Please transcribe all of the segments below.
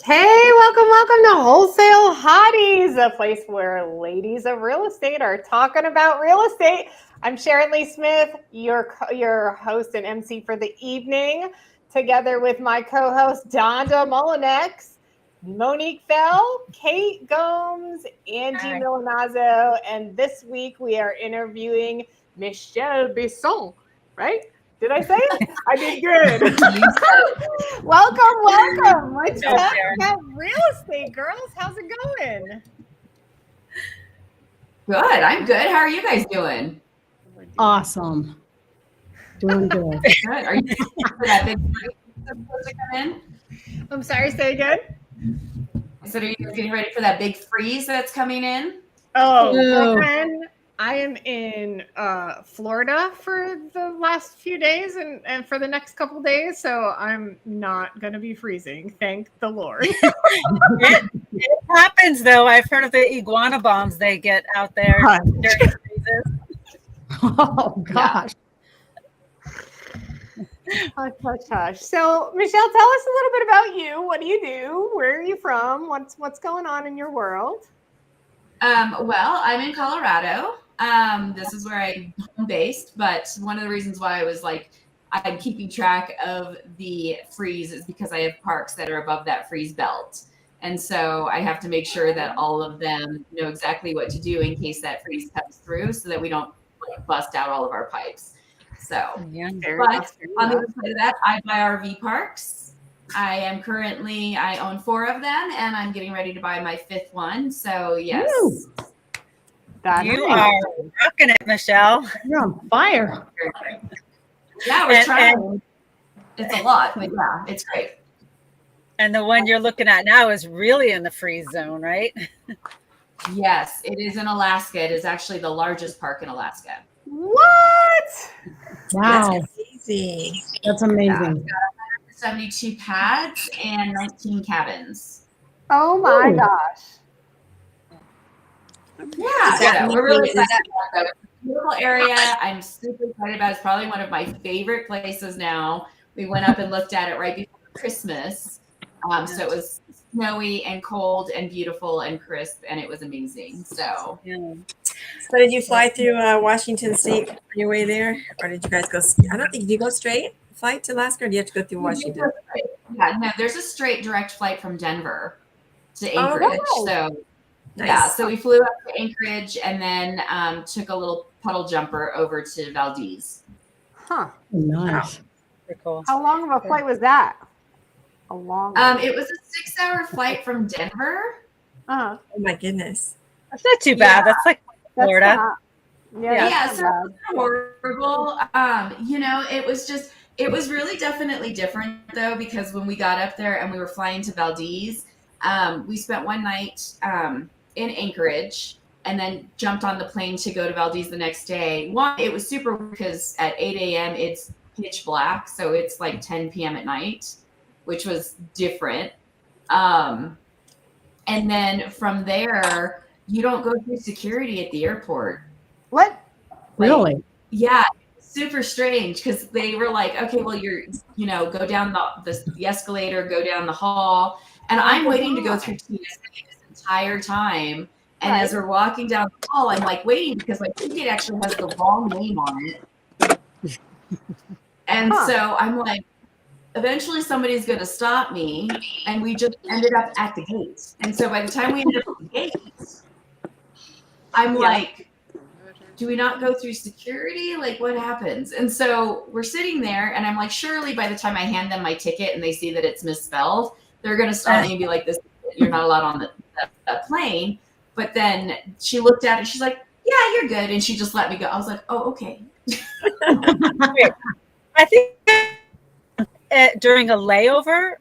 Hey, welcome to Wholesale Hotties, a place where ladies of real estate are talking about real estate. I'm Sharon Lee Smith, your host and MC for the evening, together with my co-host Donda Molinex, Monique Fell, Kate Gomes, Angie Milanazzo, and this week we are interviewing Mychele Bisson, right? Did I say it? I did good. welcome. Let's talk about real estate, girls. How's it going? Good. I'm good. How are you guys doing? Awesome. Doing good. Good. Are you ready for that big freeze that's supposed to come in? I'm sorry, say again. I said, are you getting ready for that big freeze that's coming in? Oh, girlfriend, I am in Florida for the last few days and for the next couple days, so I'm not going to be freezing. Thank the Lord. It happens, though. I've heard of the iguana bombs they get out there during the freezes. Oh, gosh. Hush. So, Mychele, tell us a little bit about you. What do you do? Where are you from? What's going on in your world? Well, I'm in Colorado. This is where I'm home based, but one of the reasons why I was like, I'm keeping track of the freeze is because I have parks that are above that freeze belt. And so I have to make sure that all of them know exactly what to do in case that freeze comes through so that we don't bust out all of our pipes. So, but on the other side of that, I buy RV parks. I own 4 of them, and I'm getting ready to buy my 5th one. So, yes. Ooh. You are rocking it, Mychele. You're on fire. Yeah, we're trying. It's a lot, but yeah, it's great. And the one you're looking at now is really in the freeze zone, right? Yes, it is in Alaska. It is actually the largest park in Alaska. What? Wow. That's amazing. That's amazing. Yeah, it's got 172 pads and 19 cabins. Oh my gosh. Yeah, we're really excited about that. It's a beautiful area. I'm super excited about it. It's probably one of my favorite places now. We went up and looked at it right before Christmas. So it was snowy and cold and beautiful and crisp, and it was amazing. So, So did you fly through Washington State on your way there? Or did you guys go? I don't think, did you go straight flight to Alaska, or do you have to go through Washington? Yeah, no, there's a straight direct flight from Denver to Anchorage. Oh, so nice. yeah, so we flew up to Anchorage and then took a little puddle jumper over to Valdez. Huh. Nice. Pretty cool. How long of a flight was that? A long It was a 6-hour flight from Denver. Uh-huh. Oh my goodness. That's not too bad. That's like Florida. Yeah, so it wasn't horrible. It was really definitely different though, because when we got up there and we were flying to Valdez, we spent one night in Anchorage and then jumped on the plane to go to Valdez the next day. One, it was super because at 8 a.m. it's pitch black, so it's like 10 p.m. at night, which was different. And then from there, you don't go through security at the airport. What? Really? Yeah, super strange because they were like, okay, well, go down the escalator, go down the hall. And I'm waiting to go through TSA this entire time. And as we're walking down the hall, I'm like waiting because my ticket actually has the wrong name on it. And so I'm like, eventually somebody's going to stop me. And we just ended up at the gate. And so by the time we ended up at the gate, I'm like, do we not go through security? Like, what happens? And so we're sitting there and I'm like, surely by the time I hand them my ticket and they see that it's misspelled, they're going to stop me and be like, you're not allowed on the plane. But then she looked at it. She's like, yeah, you're good. And she just let me go. I was like, oh, okay. I think during a layover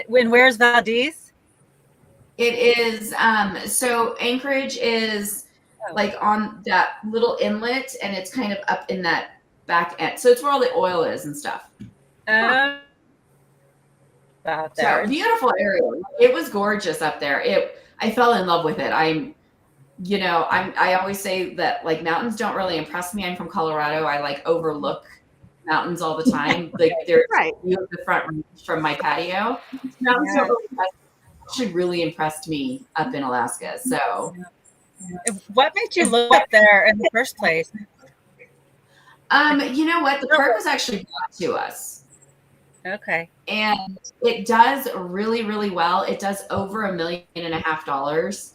where's Valdez? It is, so Anchorage is like on that little inlet and it's kind of up in that back end. So it's where all the oil is and stuff. Out there. So beautiful area. It was gorgeous up there. I fell in love with it. I always say that like mountains don't really impress me. I'm from Colorado. I like overlook mountains all the time. Like there's Right. a view of the front range from my patio. Mountains don't really actually really impressed me up in Alaska. So What made you look up there in the first place? you know what? The park was actually brought to us. Okay. And it does really, really well. It does over $1.5 million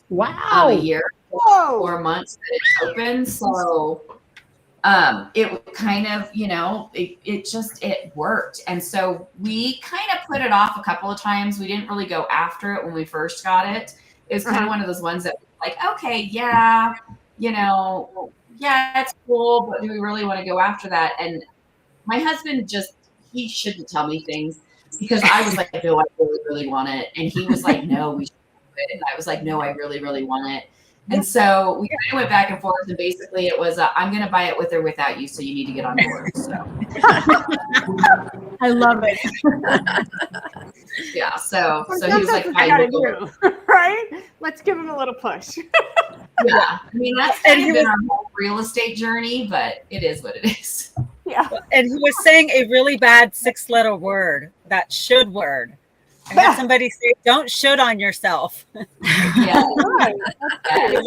Wow. a year, Whoa. 4 months that it's open. So it kind of, it worked. And so we kind of put it off a couple of times. We didn't really go after it when we first got it. It was kind of one of those ones that like, okay, yeah, it's cool, but do we really want to go after that? And my husband he shouldn't tell me things because I was like, no, I really, really want it. And he was like, no, we should do it. And I was like, no, I really, really want it. And so we kind of went back and forth, and basically it was, I'm going to buy it with or without you, so you need to get on board. So I love it. yeah, so he That's was like, what I gotta do, right? Let's give him a little push. yeah. I mean, that's kind of been our whole real estate journey, but it is what it is. Yeah. And he was saying a really bad 6-letter word, that should word. I had somebody say, don't should on yourself. Yeah. Right. If you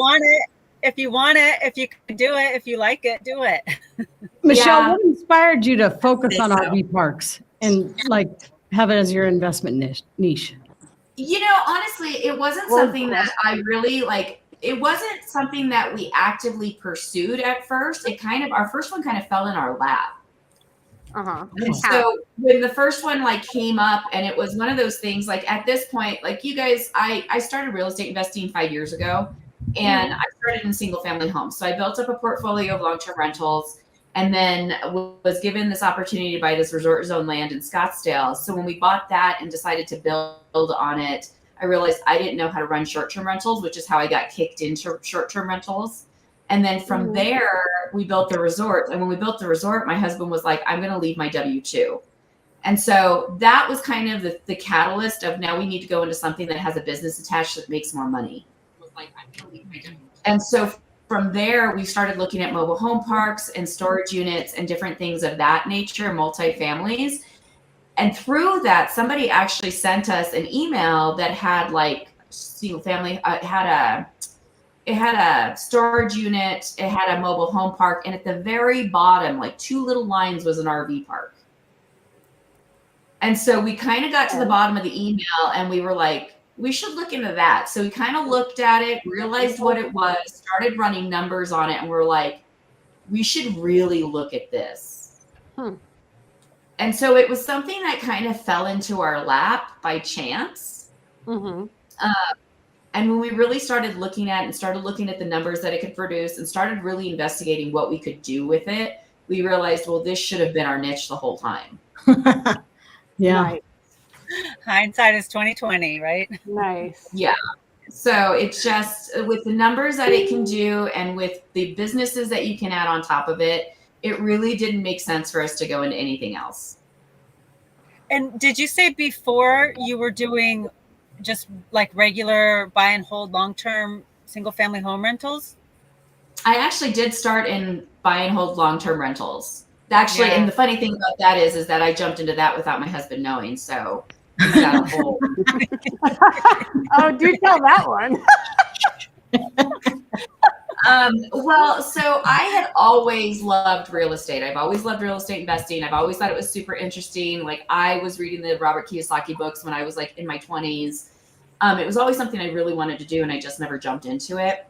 want it, if you can do it, if you like it, do it. Mychele, what inspired you to focus on RV parks and like have it as your investment niche? Honestly, it wasn't something that I really like. It wasn't something that we actively pursued at first. Our first one kind of fell in our lap. Uh-huh. And so when the first one like came up, and it was one of those things, like at this point, like you guys, I started real estate investing 5 years ago, and I started in single family homes. So I built up a portfolio of long-term rentals, and then was given this opportunity to buy this resort zone land in Scottsdale. So when we bought that and decided to build on it, I realized I didn't know how to run short-term rentals, which is how I got kicked into short-term rentals. And then from there, we built the resort. And when we built the resort, my husband was like, I'm going to leave my W-2. And so that was kind of the catalyst of now we need to go into something that has a business attached that makes more money. And so from there, we started looking at mobile home parks and storage units and different things of that nature, multifamilies. And through that, somebody actually sent us an email that had like single family, it had a storage unit, it had a mobile home park, and at the very bottom, like 2 little lines, was an RV park. And so we kind of got to the bottom of the email, and we were like, we should look into that. So we kind of looked at it, realized what it was, started running numbers on it, and we're like, we should really look at this. And so it was something that kind of fell into our lap by chance. And when we really started looking at the numbers that it could produce and started really investigating what we could do with it, we realized, well, this should have been our niche the whole time. Yeah. Nice. Hindsight is 20/20, right? Nice. Yeah. So it's just with the numbers that it can do and with the businesses that you can add on top of it, it really didn't make sense for us to go into anything else. And did you say before you were doing just like regular buy and hold long-term single family home rentals? I actually did start in buy and hold long-term rentals. Actually, and the funny thing about that is that I jumped into that without my husband knowing. So he's got a whole. Oh, do tell that one. Well, so I had always loved real estate. I've always loved real estate investing. I've always thought it was super interesting. Like I was reading the Robert Kiyosaki books when I was like in my 20s. It was always something I really wanted to do, and I just never jumped into it.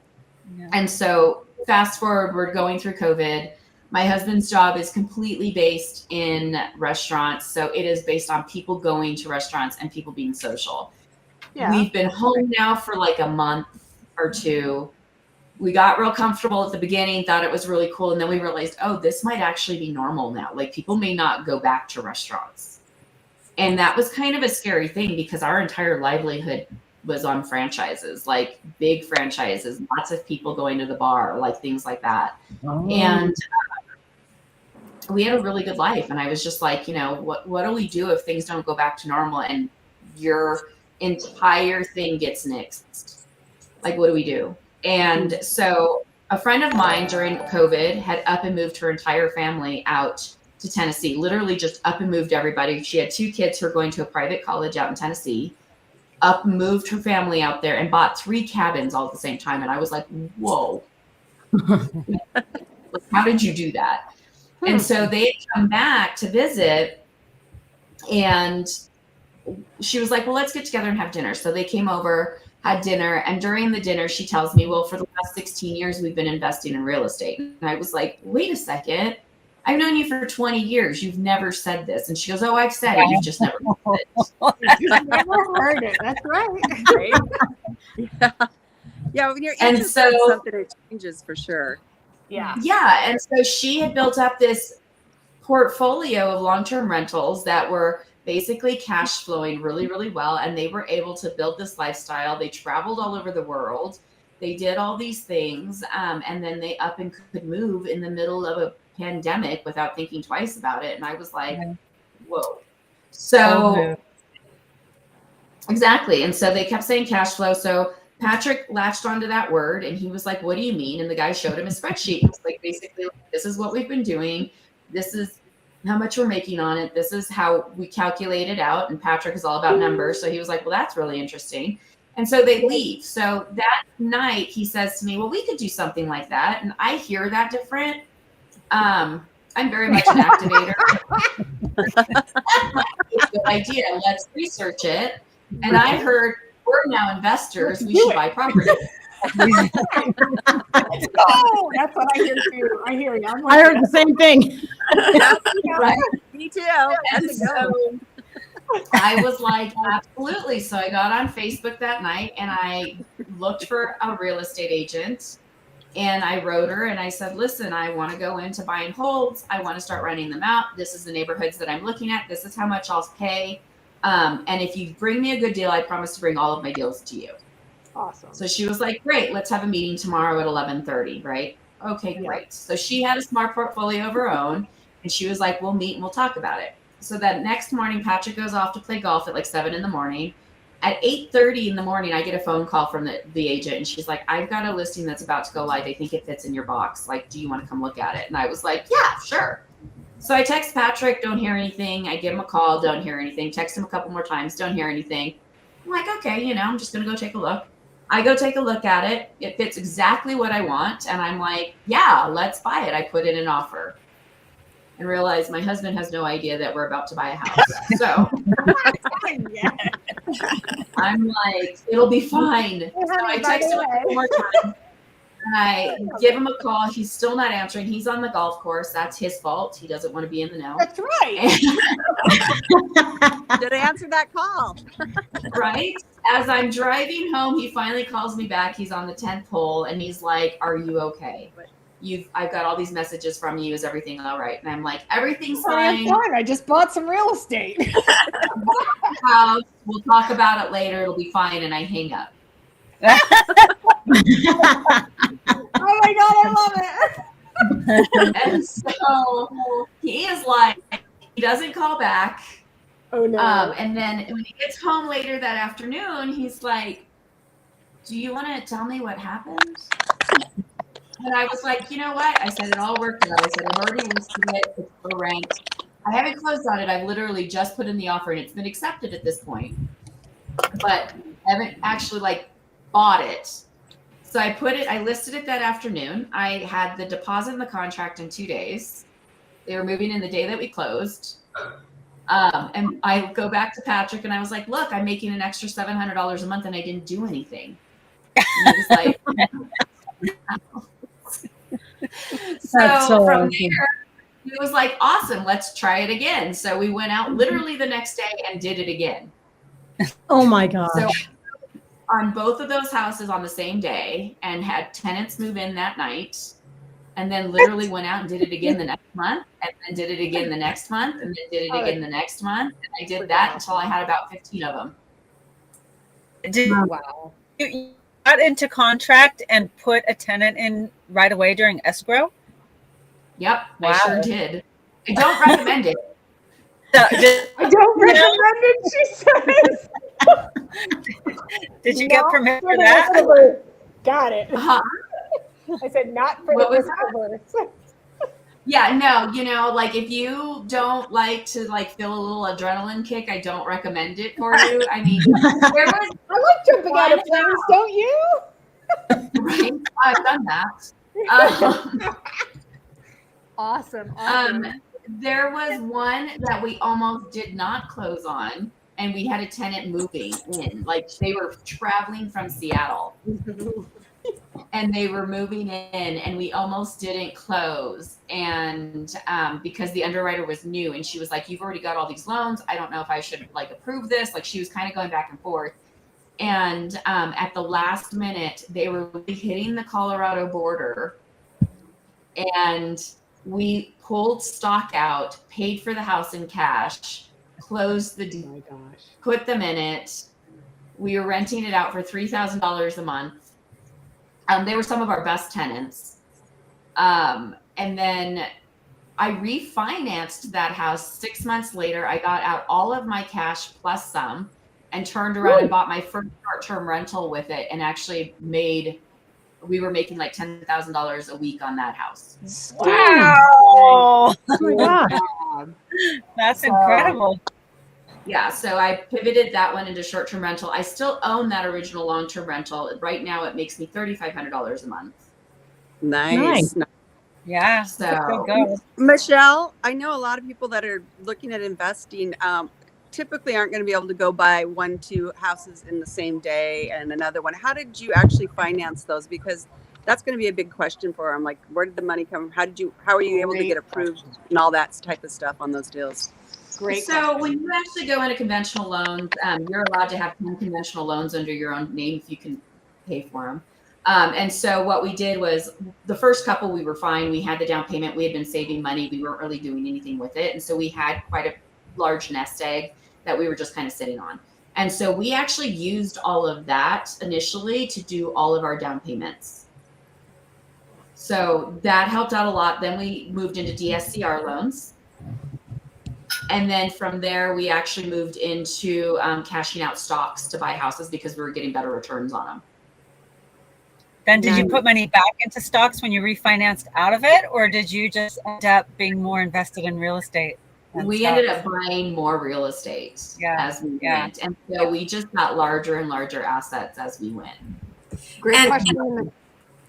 Yeah. And so fast forward, we're going through COVID. My husband's job is completely based in restaurants. So it is based on people going to restaurants and people being social. Yeah. We've been home now for like a month or two. We got real comfortable at the beginning, thought it was really cool. And then we realized, oh, this might actually be normal now. Like people may not go back to restaurants. And that was kind of a scary thing because our entire livelihood was on franchises, like big franchises, lots of people going to the bar, like things like that. Oh. And we had a really good life. And I was just like, what do we do if things don't go back to normal and your entire thing gets nixed? Like, what do we do? And so a friend of mine during COVID had up and moved her entire family out to Tennessee, literally just up and moved everybody. She had 2 kids who were going to a private college out in Tennessee, up, moved her family out there and bought 3 cabins all at the same time. And I was like, whoa, how did you do that? And so they had come back to visit, and she was like, well, let's get together and have dinner. So they came over, had dinner. And during the dinner, she tells me, well, for the last 16 years, we've been investing in real estate. And I was like, wait a second. I've known you for 20 years. You've never said this. And she goes, oh, I've said it. You've just never heard it. You've never heard it. That's right. Yeah, when you're And interested in so- something, it changes for sure. Yeah. Yeah. And so she had built up this portfolio of long-term rentals that were basically cash flowing really, really well. And they were able to build this lifestyle. They traveled all over the world. They did all these things. And then they up and could move in the middle of a pandemic without thinking twice about it. And I was like, whoa. So exactly. And so they kept saying cash flow. So Patrick latched onto that word and he was like, what do you mean? And the guy showed him a spreadsheet. He was like, basically, this is what we've been doing. This is how much we're making on it. This is how we calculate it out. And Patrick is all about numbers. So he was like, well, that's really interesting. And so they leave. So that night he says to me, well, we could do something like that. And I hear that different. I'm very much an activator. It's a good idea. Let's research it. And I heard, we're now investors. We should buy property. Oh, that's what I hear too. I hear you. I heard the same thing. Right. Me too. And so I was like, absolutely. So I got on Facebook that night and I looked for a real estate agent and I wrote her and I said, listen, I want to go into buy and holds. I want to start renting them out. This is the neighborhoods that I'm looking at. This is how much I'll pay. And if you bring me a good deal, I promise to bring all of my deals to you. Awesome. So she was like, great, let's have a meeting tomorrow at 11:30, right? Okay, great. So she had a smart portfolio of her own and she was like, we'll meet and we'll talk about it. So that next morning, Patrick goes off to play golf at like 7 a.m. At 8:30 in the morning, I get a phone call from the agent and she's like, I've got a listing that's about to go live. I think it fits in your box. Like, do you want to come look at it? And I was like, yeah, sure. So I text Patrick, don't hear anything. I give him a call, don't hear anything. Text him a couple more times, don't hear anything. I'm like, okay, I'm just going to go take a look. I go take a look at it. It fits exactly what I want. And I'm like, yeah, let's buy it. I put in an offer and realize my husband has no idea that we're about to buy a house. So I'm like, it'll be fine. So I text him a couple more times. And I give him a call. He's still not answering. He's on the golf course. That's his fault. He doesn't want to be in the know. That's right. Did I answer that call? Right? As I'm driving home, he finally calls me back. He's on the 10th hole and he's like, are you okay? I've got all these messages from you. Is everything all right? And I'm like, everything's fine. I just bought some real estate. We'll talk about it later. It'll be fine. And I hang up. Oh my God, I love it. And so he is like, he doesn't call back. Oh no. And then when he gets home later that afternoon, he's like, do you want to tell me what happened? And I was like, you know what? I said, it all worked out. I said, I've already listed it. It's full ranked. I haven't closed on it. I've literally just put in the offer and it's been accepted at this point. But I haven't actually bought it. So I listed it that afternoon. I had the deposit and the contract in 2 days. They were moving in the day that we closed. And I go back to Patrick and I was like, look, I'm making an extra $700 a month and I didn't do anything. And he was like, so from there, he was like, awesome, let's try it again. So we went out literally the next day and did it again. Oh my gosh. So on both of those houses on the same day and had tenants move in that night and then literally went out and did it again the next month and then did it again the next month and then did it again the next month. And I did that until I had about 15 of them. Wow. You got into contract and put a tenant in right away during escrow? Yep, Wow. I sure did. I don't recommend it. I don't recommend it, she says. Did you get Not permit for for the that? risk-averse. Got it. Uh-huh. I said not for What the was that? risk-averse. Yeah, no, like if you don't like to like feel a little adrenaline kick, I don't recommend it for you. I mean, there was I like jumping out of planes, don't you? right. I've done that. Awesome. There was one that we almost did not close on, and we had a tenant moving in. Like they were traveling from Seattle. And they were moving in, and we almost didn't close. And because the underwriter was new, and she was like, "You've already got all these loans. I don't know if I should like approve this." Like she was kind of going back and forth. And at the last minute, they were hitting the Colorado border, and we pulled stock out, paid for the house in cash, closed the deal, Oh my gosh. put them in it. We were renting it out for $3,000 a month. They were some of our best tenants. And then I refinanced that house 6 months later. I got out all of my cash plus some and turned around and bought my first short-term rental with it, and actually we were making like $10,000 a week on that house. Wow. Oh my gosh. That's incredible. Yeah, so I pivoted that one into short-term rental. I still own that original long-term rental. Right now it makes me $3,500 a month. Nice. Yeah. So good. Mychele, I know a lot of people that are looking at investing typically aren't going to be able to go buy 1-2 houses in the same day and another one. How did you actually finance those? Because that's going to be a big question for them. Like, where did the money come from? How are you able to get approved and all that type of stuff on those deals? Great. So when you actually go into conventional loans, you're allowed to have 10 conventional loans under your own name if you can pay for them. And so what we did was the first couple, we were fine. We had the down payment. We had been saving money. We weren't really doing anything with it. And so we had quite a large nest egg that we were just kind of sitting on. And so we actually used all of that initially to do all of our down payments. So that helped out a lot. Then we moved into DSCR loans. And then from there, we actually moved into cashing out stocks to buy houses because we were getting better returns on them. Then did you put money back into stocks when you refinanced out of it, or did you just end up being more invested in real estate? We ended up buying more real estate as we went. And so we just got larger and larger assets as we went. Great question.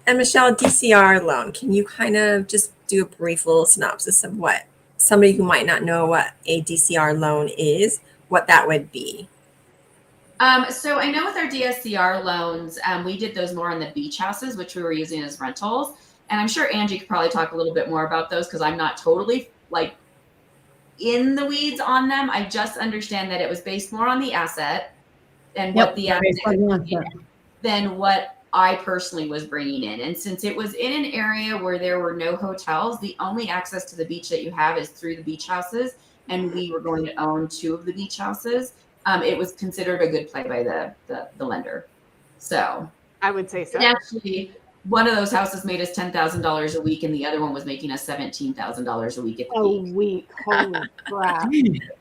And Mychele, DCR loan, can you kind of just do a brief little synopsis of what somebody who might not know what a DCR loan is, what that would be? So I know with our DSCR loans, we did those more on the beach houses, which we were using as rentals. And I'm sure Angie could probably talk a little bit more about those because I'm not totally like in the weeds on them. I just understand that it was based more on the asset and what the asset than what I personally was bringing in. And since it was in an area where there were no hotels, the only access to the beach that you have is through the beach houses. And we were going to own 2 of the beach houses. It was considered a good play by the lender. So I would say so. And actually, one of those houses made us $10,000 a week, and the other one was making us $17,000 a week at the peak. Week. Holy crap.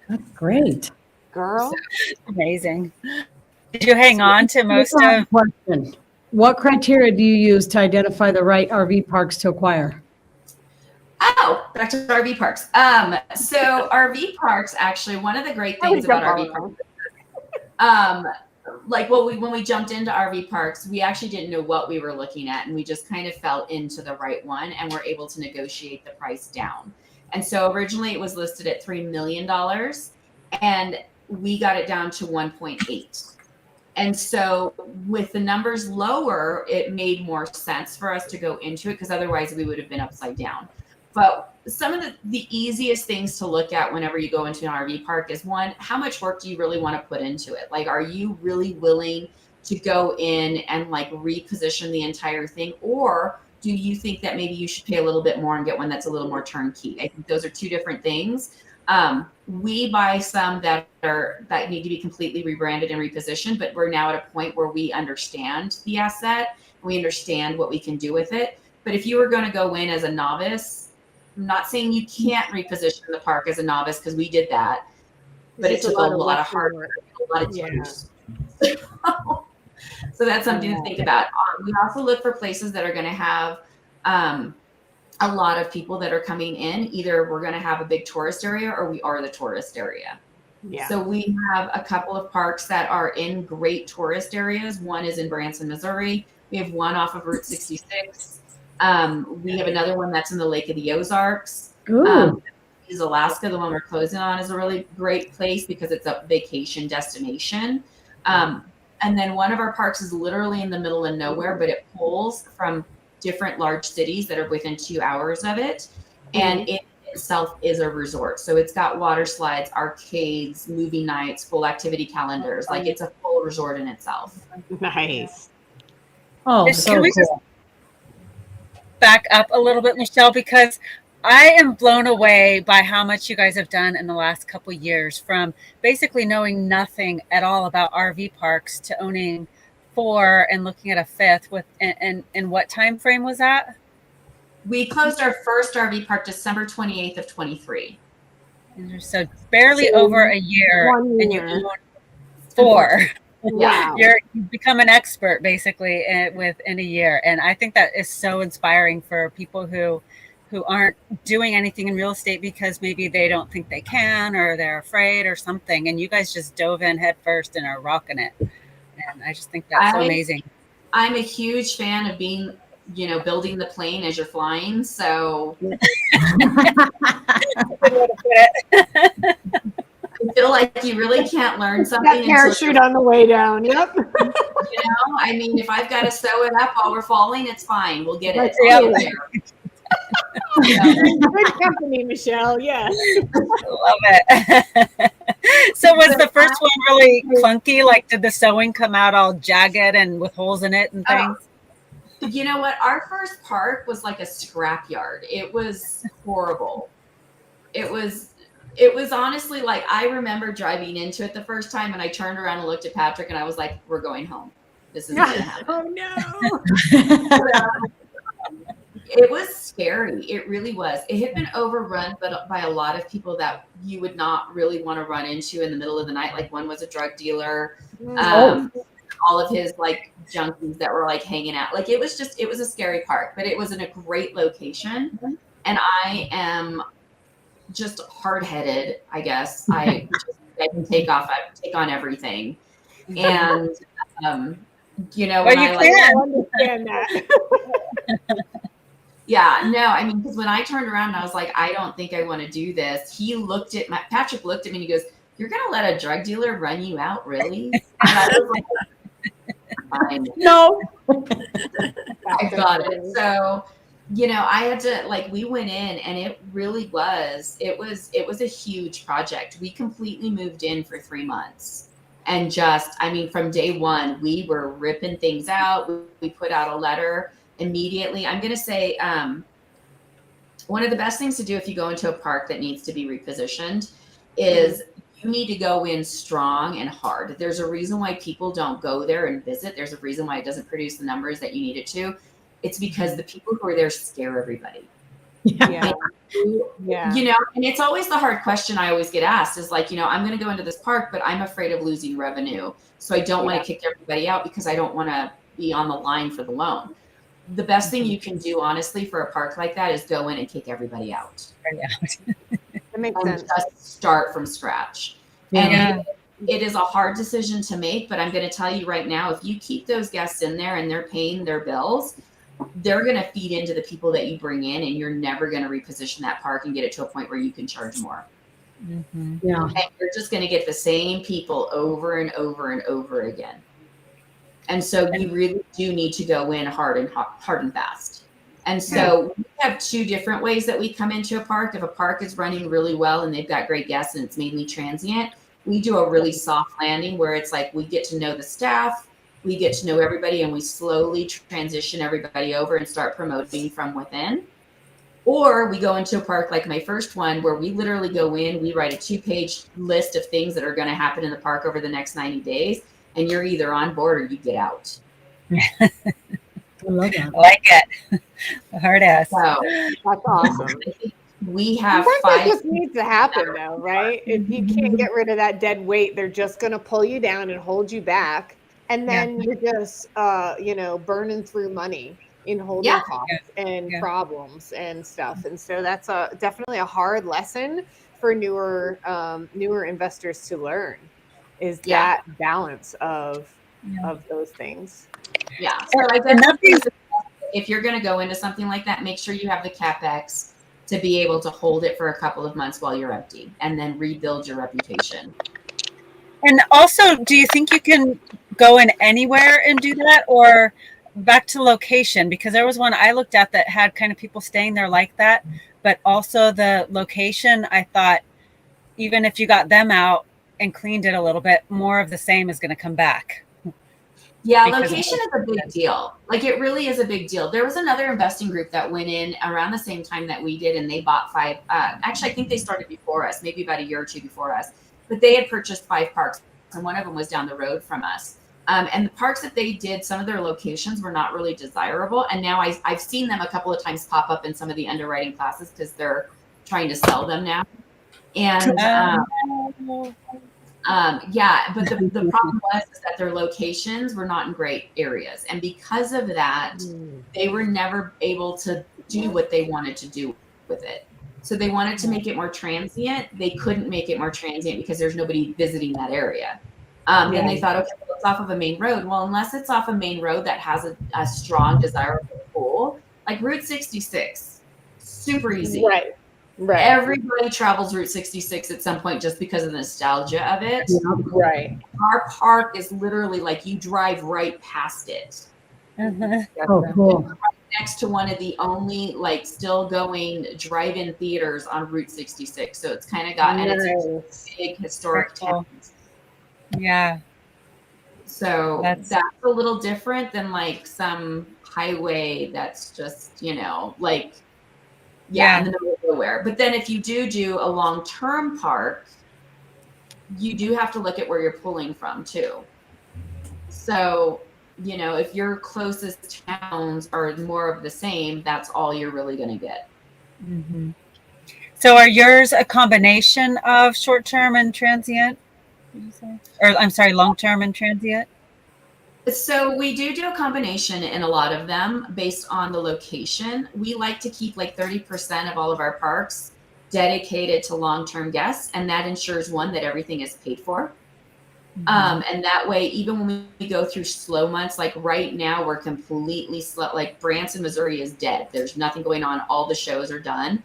That's great. Girl. Amazing. Did you hang on to most of... Question. What criteria do you use to identify the right RV parks to acquire? Oh, back to RV parks. So RV parks, actually, one of the great things about RV parks, when we jumped into RV parks, we actually didn't know what we were looking at, and we just kind of fell into the right one and were able to negotiate the price down. And so originally it was listed at $3 million, and we got it down to 1.8. And so with the numbers lower, it made more sense for us to go into it because otherwise we would have been upside down. But some of the easiest things to look at whenever you go into an RV park is, one, how much work do you really want to put into it? Like, are you really willing to go in and like reposition the entire thing? Or do you think that maybe you should pay a little bit more and get one that's a little more turnkey? I think those are 2 different things. We buy some that need to be completely rebranded and repositioned, but we're now at a point where we understand the asset. We understand what we can do with it. But if you were going to go in as a novice, I'm not saying you can't reposition the park as a novice because we did that, but it took a lot of hard work, a lot of tears. So that's something to think about. We also look for places that are going to have a lot of people that are coming in. Either we're going to have a big tourist area or we are the tourist area. Yeah. So we have a couple of parks that are in great tourist areas. One is in Branson, Missouri. We have one off of Route 66. We have another one that's in the Lake of the Ozarks. Is Alaska. The one we're closing on is a really great place because it's a vacation destination. And then one of our parks is literally in the middle of nowhere, but it pulls from different large cities that are within 2 hours of it. And it itself is a resort. So it's got water slides, arcades, movie nights, full activity calendars. Like it's a full resort in itself. Nice. Oh, Can so we just cool. back up a little bit, Mychele, because I am blown away by how much you guys have done in the last couple of years, from basically knowing nothing at all about RV parks to owning 4 and looking at a 5th. With and what time frame was that? We closed our first RV park December 28th of 23. So barely over a year, 1 and you year. own 4. Wow. You've become an expert basically within a year, and I think that is so inspiring for people who aren't doing anything in real estate because maybe they don't think they can, or they're afraid or something, and you guys just dove in head first and are rocking it. And I just think that's so amazing. I'm a huge fan of being, building the plane as you're flying. So I feel like you really can't learn something That parachute until on the way down. Yep. I mean, if I've got to sew it up while we're falling, it's fine. We'll get it. That's Good company, Mychele. Yes. Love it. So was the first one really clunky? Like, did the sewing come out all jagged and with holes in it and things? You know what? Our first park was like a scrapyard. It was horrible. It was honestly like, I remember driving into it the first time and I turned around and looked at Patrick and I was like, we're going home. This isn't going to happen. Oh no. It was scary. It really was. It had been overrun by a lot of people that you would not really want to run into in the middle of the night. Like one was a drug dealer. All of his like junkies that were like hanging out. Like it was a scary park, but it was in a great location. And I am just hard-headed, I guess. I can take on everything. And Well, when you I understand that. Yeah, no, I mean, because when I turned around and I was like, I don't think I want to do this. Patrick looked at me and he goes, "You're going to let a drug dealer run you out, really?" And I was like, fine. No. I got it. So, I had to, we went in and it really was, it was a huge project. We completely moved in for 3 months and from day one, we were ripping things out. We put out a letter immediately. I'm going to say, one of the best things to do if you go into a park that needs to be repositioned is you need to go in strong and hard. There's a reason why people don't go there and visit. There's a reason why it doesn't produce the numbers that you need it to. It's because the people who are there scare everybody. Yeah. And it's always the hard question I always get asked is like, I'm going to go into this park, but I'm afraid of losing revenue. So I don't want to kick everybody out because I don't want to be on the line for the loan. The best thing you can do, honestly, for a park like that is go in and kick everybody out. That makes and sense. just start from scratch. And it is a hard decision to make, but I'm going to tell you right now, if you keep those guests in there and they're paying their bills, they're going to feed into the people that you bring in, and you're never going to reposition that park and get it to a point where you can charge more. Yeah. And you're just going to get the same people over and over and over again. And so you really do need to go in hard and fast. And so we have 2 different ways that we come into a park. If a park is running really well and they've got great guests and it's mainly transient, we do a really soft landing where it's like we get to know the staff, we get to know everybody, and we slowly transition everybody over and start promoting from within. Or we go into a park like my first one where we literally go in, we write a 2-page list of things that are going to happen in the park over the next 90 days. And you're either on board or you get out. I love that. I like it. Hard ass. So That's awesome. we have Sometimes 5. that just needs to happen, though, right? If you can't get rid of that dead weight, they're just going to pull you down and hold you back. And then you're just, burning through money. in holding Yeah. costs and Yeah. problems and stuff. And so that's definitely a hard lesson for newer investors to learn, is Yeah. that balance of Yeah. those things. Yeah. So I And that definitely being think if you're going to go into something like that, make sure you have the CapEx to be able to hold it for a couple of months while you're empty and then rebuild your reputation. And also, do you think you can go in anywhere and do that, or back to location? Because there was one I looked at that had kind of people staying there like that, but also the location, I thought, even if you got them out and cleaned it a little bit, more of the same is going to come back. Yeah, Because location is a big deal. Like, it really is a big deal. There was another investing group that went in around the same time that we did, and they bought 5. Actually, I think they started before us, maybe about a year or two before us. But they had purchased 5 parks, and one of them was down the road from us. And the parks that they did, some of their locations were not really desirable. And now I've seen them a couple of times pop up in some of the underwriting classes because they're trying to sell them now. And yeah, but the problem was is that their locations were not in great areas. And because of that, they were never able to do what they wanted to do with it. So they wanted to make it more transient. They couldn't make it more transient because there's nobody visiting that area. Then they thought, okay, well, it's off of a main road. Well, unless it's off a main road that has a strong, desirable pool, like Route 66, super easy. Right. Everybody travels Route 66 at some point just because of the nostalgia of it. Right. Our park is literally like you drive right past it. Oh, cool. Next to one of the only like still going drive-in theaters on Route 66. So it's kind of got, and it's a big historic town. Yeah. So that's a little different than like some highway that's just, like, in the middle of nowhere. But then if you do a long-term park, you do have to look at where you're pulling from too. So, if your closest towns are more of the same, that's all you're really going to get. Mm-hmm. So are yours a combination of short-term and transient? Or I'm sorry, long-term and transient? So we do a combination in a lot of them based on the location. We like to keep like 30% of all of our parks dedicated to long-term guests, and that ensures, one, that everything is paid for. And that way, even when we go through slow months, like right now, we're completely slow. Like Branson, Missouri is dead. There's nothing going on. All the shows are done.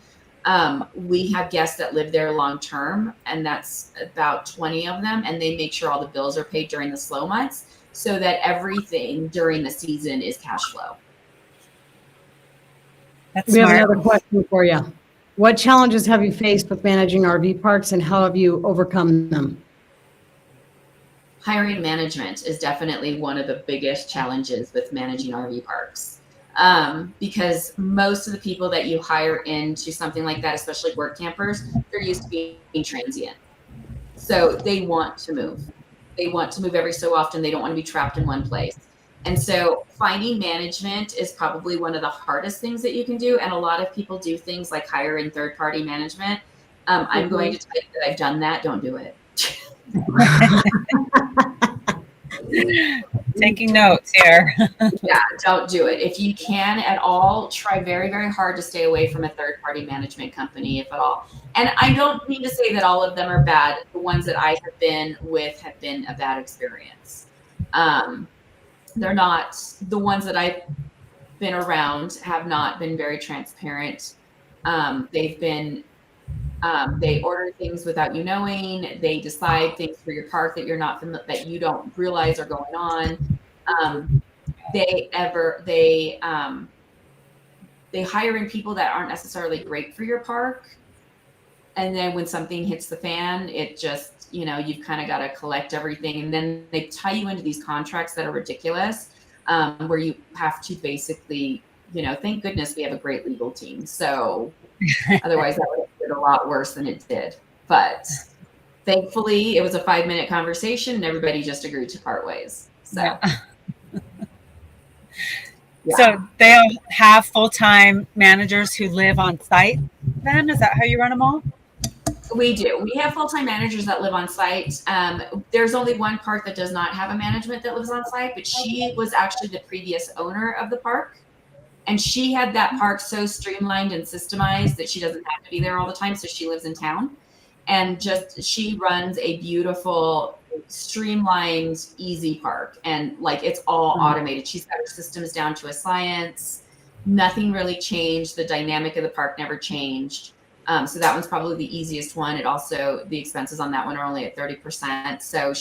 We have guests that live there long-term, and that's about 20 of them. And they make sure all the bills are paid during the slow months so that everything during the season is cash flow. We have another question for you. What challenges have you faced with managing RV parks, and how have you overcome them? Hiring management is definitely one of the biggest challenges with managing RV parks, because most of the people that you hire into something like that, especially work campers, they're used to being transient. So they want to move. They want to move every so often. They don't want to be trapped in one place. And so finding management is probably one of the hardest things that you can do. And a lot of people do things like hire in third-party management. I'm going to tell you that I've done that. Don't do it. Taking notes here. Yeah, don't do it. If you can at all, try very, very hard to stay away from a third-party management company, if at all. And I don't mean to say that all of them are bad. The ones that I have been with have been a bad experience. They're not, the ones that I've been around have not been very transparent. They've been, they order things without you knowing. They decide things for your park that that you don't realize are going on. They hire in people that aren't necessarily great for your park. And then when something hits the fan, it just, you've kind of got to collect everything. And then they tie you into these contracts that are ridiculous, where you have to basically, thank goodness we have a great legal team. So otherwise that would have been a lot worse than it did. But thankfully it was a 5-minute conversation and everybody just agreed to part ways. So. Yeah. Yeah. So they all have full-time managers who live on site then? Is that how you run them all? We do. We have full-time managers that live on site. There's only one park that does not have a management that lives on site, but she was actually the previous owner of the park. And she had that park so streamlined and systemized that she doesn't have to be there all the time. So she lives in town, and just she runs a beautiful, streamlined, easy park. And like it's all automated. She's got her systems down to a science. Nothing really changed. The dynamic of the park never changed. So that one's probably the easiest one. It also, the expenses on that one are only at 30%. So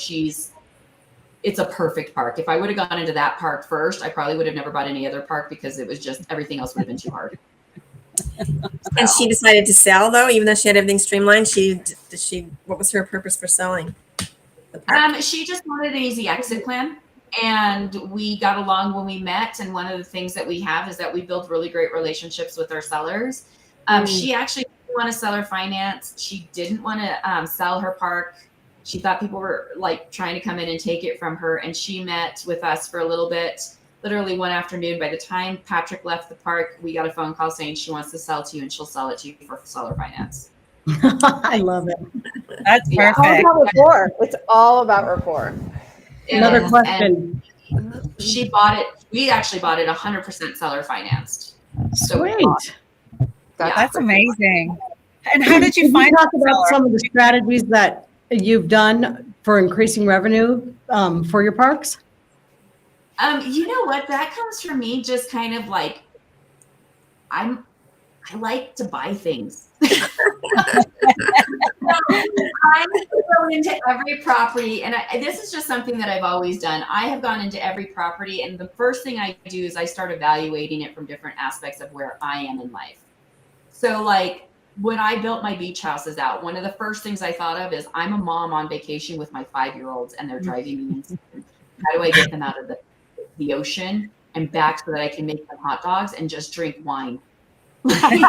it's a perfect park. If I would have gone into that park first, I probably would have never bought any other park because it was just, everything else would have been too hard. And she decided to sell though, even though she had everything streamlined. What was her purpose for selling the park? She just wanted an easy exit plan, and we got along when we met. And one of the things that we have is that we build really great relationships with our sellers. She actually didn't want to sell her finance. She didn't want to sell her park. She thought people were like trying to come in and take it from her. And she met with us for a little bit, literally one afternoon. By the time Patrick left the park, we got a phone call saying she wants to sell to you and she'll sell it to you for seller finance. I love it. That's Yeah. perfect. All about rapport. It's all about rapport. Another And question. she bought it. We actually bought it 100% seller financed. So we Sweet. That's amazing. And how did you Can find talk the about seller? some of the strategies that you've done for increasing revenue for your parks? You know what? That comes from me just kind of like, I like to buy things. I go into every property, and this is just something that I've always done. I have gone into every property, and the first thing I do is I start evaluating it from different aspects of where I am in life. So like when I built my beach houses out, one of the first things I thought of is I'm a mom on vacation with my 5-year-olds and they're driving me insane. How do I get them out of the ocean and back so that I can make them hot dogs and just drink wine? How do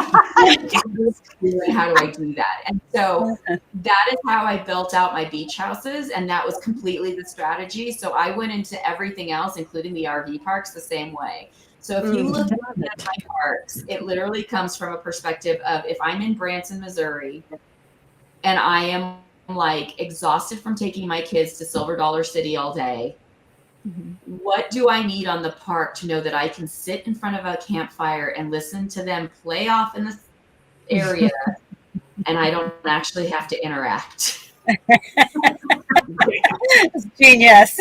I do that? And so that is how I built out my beach houses, and that was completely the strategy. So I went into everything else, including the RV parks, the same way. So if you look at my parks, it literally comes from a perspective of if I'm in Branson, Missouri, and I am like exhausted from taking my kids to Silver Dollar City all day, what do I need on the park to know that I can sit in front of a campfire and listen to them play off in this area and I don't actually have to interact? Genius.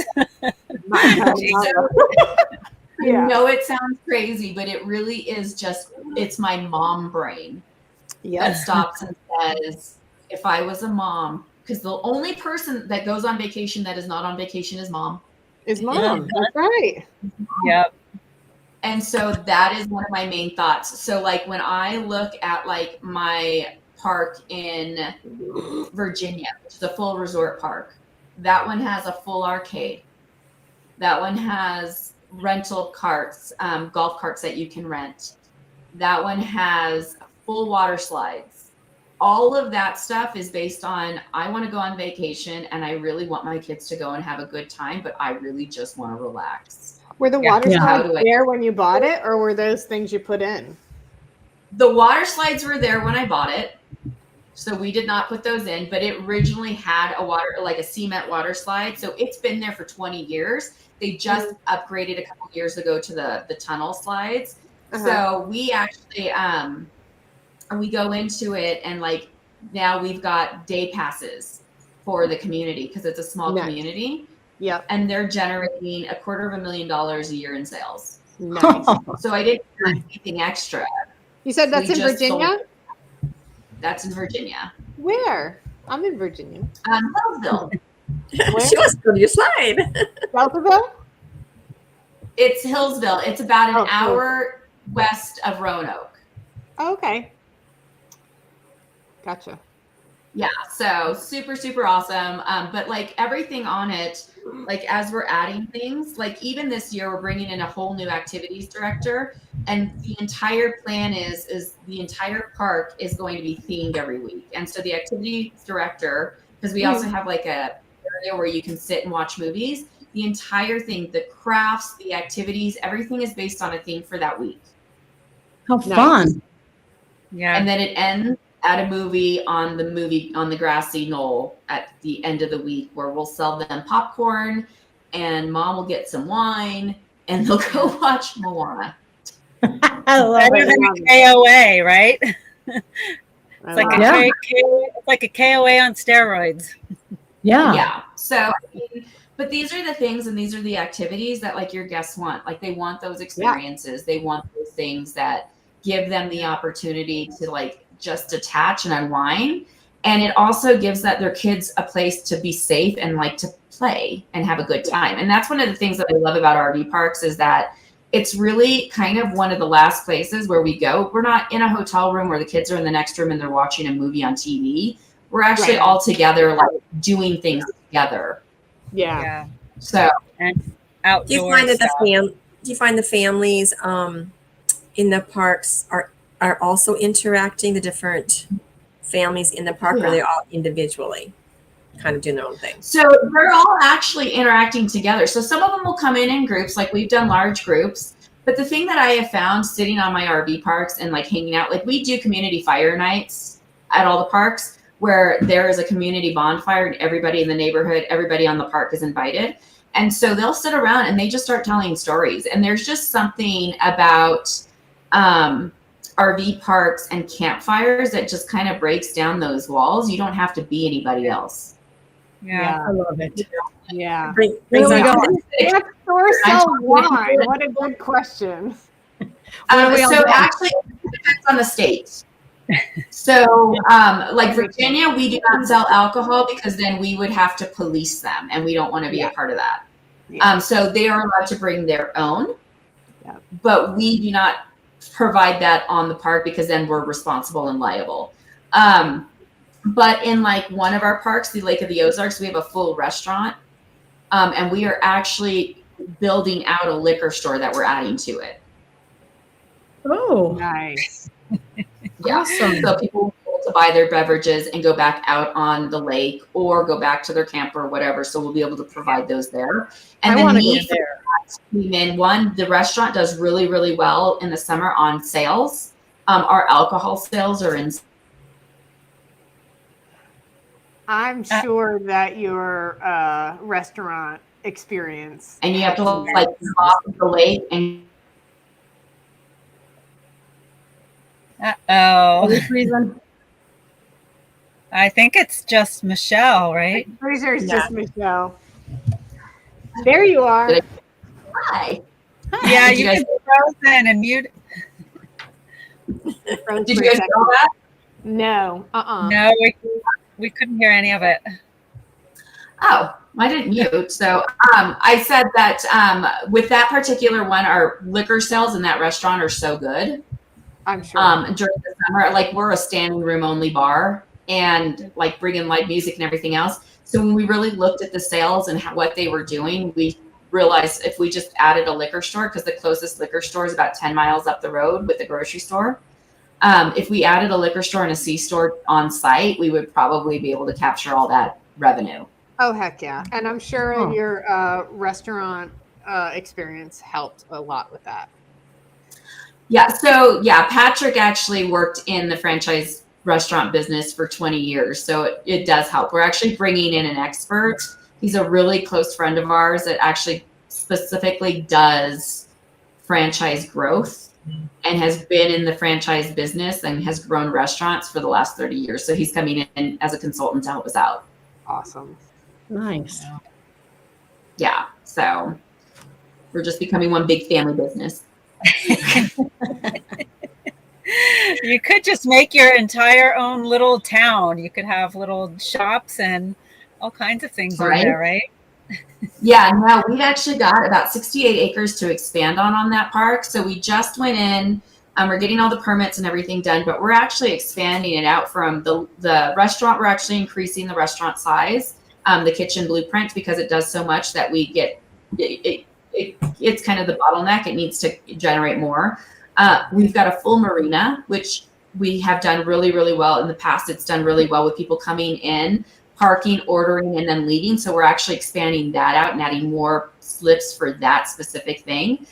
I know it sounds crazy, but it really is just, it's my mom brain that stops and says, if I was a mom, because the only person that goes on vacation that is not on vacation is mom. Is mom. That's right. Yep. And so that is one of my main thoughts. So like when I look at like my park in Virginia, which is a full resort park, that one has a full arcade. That one has rental carts, golf carts that you can rent. That one has full water slides. All of that stuff is based on, I want to go on vacation and I really want my kids to go and have a good time, but I really just want to relax. Were the water Yeah. slides there when you bought it, or were those things you put in? The water slides were there when I bought it. So we did not put those in, but it originally had a cement water slide. So it's been there for 20 years. They just upgraded a couple years ago to the tunnel slides. So we actually, we go into it and like now we've got day passes for the community because it's a small community. Yep. And they're generating $250,000 a year in sales. Nice. So I didn't do anything extra. You said that's We in just Virginia? sold- That's in Virginia. Where? I'm in Virginia. Hillsville. Where? She wants to go to your slide. Deltaville? It's Hillsville. It's about an Oh, cool. hour west of Roanoke. Oh, okay. Gotcha. Yeah, so super, super awesome. But like everything on it, like as we're adding things, like even this year, we're bringing in a whole new activities director. And the entire plan is the entire park is going to be themed every week. And so the activities director, because we also have like a area where you can sit and watch movies, the entire thing, the crafts, the activities, everything is based on a theme for that week. How fun. Yeah. And then it ends at a movie on the grassy knoll at the end of the week where we'll sell them popcorn and mom will get some wine and they'll go watch Moana. I love Better it. than love a KOA, right? I It's like love a Yeah. it's like a KOA on steroids. Yeah. Yeah. So, I mean, but these are the things and these are the activities that like your guests want. Like they want those experiences. They want those things that give them the opportunity to like just detach and unwind. And it also gives that their kids a place to be safe and like to play and have a good time. And that's one of the things that I love about RV parks is that it's really kind of one of the last places where we go. We're not in a hotel room where the kids are in the next room and they're watching a movie on TV. We're actually Right. all together, like doing things together. Yeah. Yeah. So And Do you outdoor find that stuff. do you find the families in the parks are also interacting, the different families in the park, or are they all individually kind of doing their own thing? So they're all actually interacting together. So some of them will come in groups, like we've done large groups. But the thing that I have found sitting on my RV parks and like hanging out, like we do community fire nights at all the parks where there is a community bonfire and everybody in the neighborhood, everybody on the park is invited. And so they'll sit around and they just start telling stories. And there's just something about RV parks and campfires that just kind of breaks down those walls. You don't have to be anybody else. Yeah. I love it. Yeah. Brings Where are we out- going? What store sells wine? What a good question. What are we all So doing? actually, it depends on the state. So, like Virginia, we do not sell alcohol because then we would have to police them, and we don't want to be a part of that. Yeah. So they are allowed to bring their own, Yeah. but we do not provide that on the park because then we're responsible and liable. But in like one of our parks, the Lake of the Ozarks, we have a full restaurant, and we are actually building out a liquor store that we're adding to it. Oh, Nice. Yeah. awesome. So people will be able to buy their beverages and go back out on the lake or go back to their camper or whatever. So we'll be able to provide those there. And I the want to need go for there. came in one, the restaurant does really, really well in the summer on sales. Our alcohol sales are in. I'm sure that your restaurant experience. And you have to has like come off of the lake and Uh-oh. Which reason? I think it's just Mychele, right? I'm pretty sure it's Yeah. just Mychele. There you are. hi. Yeah, Did you you guys- can frozen and mute. Did you guys know that? No. No, we couldn't hear any of it. Oh, I didn't mute. So I said that with that particular one, our liquor sales in that restaurant are so good. I'm sure. During the summer, like we're a standing room only bar and like bringing live music and everything else. So when we really looked at the sales and what they were doing, we realized if we just added a liquor store, because the closest liquor store is about 10 miles up the road with the grocery store. If we added a liquor store and a C-store on site, we would probably be able to capture all that revenue. Oh, heck yeah. And I'm sure Oh. your restaurant experience helped a lot with that. Yeah. So yeah, Patrick actually worked in the franchise restaurant business for 20 years. So it does help. We're actually bringing in an expert. He's a really close friend of ours that actually specifically does franchise growth and has been in the franchise business and has grown restaurants for the last 30 years. So he's coming in as a consultant to help us out. Awesome. Nice. Yeah. So we're just becoming one big family business. You could just make your entire own little town. You could have little shops and all kinds of things on there, right? Yeah, no, we've actually got about 68 acres to expand on that park. So we just went in, we're getting all the permits and everything done, but we're actually expanding it out from the restaurant. We're actually increasing the restaurant size, the kitchen blueprint, because it does so much that we get, it's kind of the bottleneck. It needs to generate more. We've got a full marina, which we have done really, really well. In the past, it's done really well with people coming in, parking, ordering, and then leaving. So we're actually expanding that out and adding more slips for that specific thing.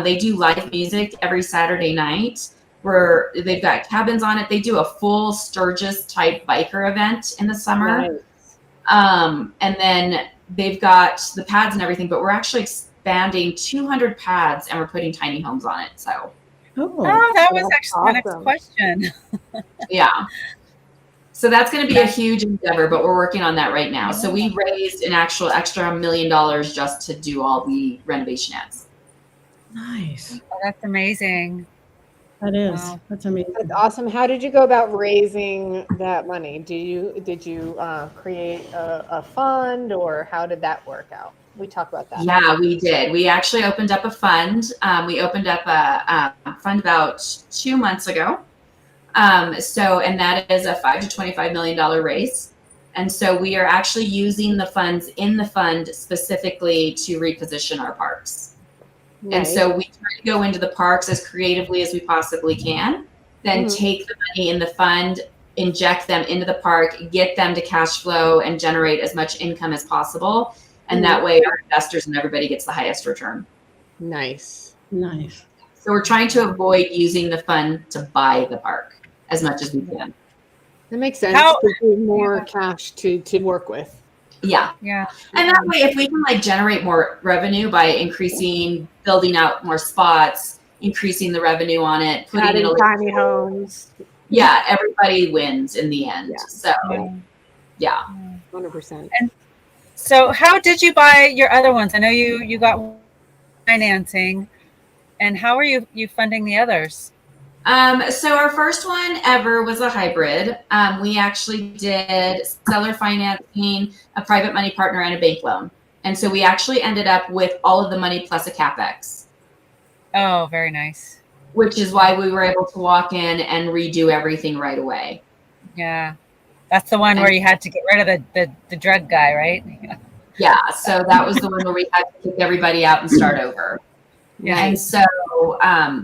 They do live music every Saturday night where they've got cabins on it. They do a full Sturgis type biker event in the summer. Nice. And then they've got the pads and everything, but we're actually expanding 200 pads and we're putting tiny homes on it. So Oh, that was That's actually my next awesome. question. Yeah. So that's going to be a huge endeavor, but we're working on that right now. So we raised an actual extra $1 million just to do all the renovation ads. nice. Oh, that's amazing. That is. Wow. That's amazing. That's awesome. How did you go about raising that money? Did you create a fund, or how did that work out? We talked about that. Yeah, we did. We actually opened up a fund. We opened up a fund about 2 months ago. And that is a $5 to $25 million raise. And so we are actually using the funds in the fund specifically to reposition our parks. Nice. And so we try to go into the parks as creatively as we possibly can, then take the money in the fund, inject them into the park, get them to cash flow and generate as much income as possible. And that way our investors and everybody gets the highest return. Nice. Nice. So we're trying to avoid using the fund to buy the park as much as we can. That makes sense. How- Gives you more cash to work with. Yeah. Yeah. And that way, if we can like generate more revenue by increasing, building out more spots, increasing the revenue on it, putting Adding in tiny homes. yeah, everybody wins in the end. Yeah. So yeah. 100%. So how did you buy your other ones? I know you got financing, and how are you funding the others? So our first one ever was a hybrid. We actually did seller financing, a private money partner, and a bank loan. And so we actually ended up with all of the money plus a CapEx. Oh, very nice. Which is why we were able to walk in and redo everything right away. Yeah. That's the one where you had to get rid of the drug guy, right? Yeah. So that was the one where we had to kick everybody out and start over. Yeah. And so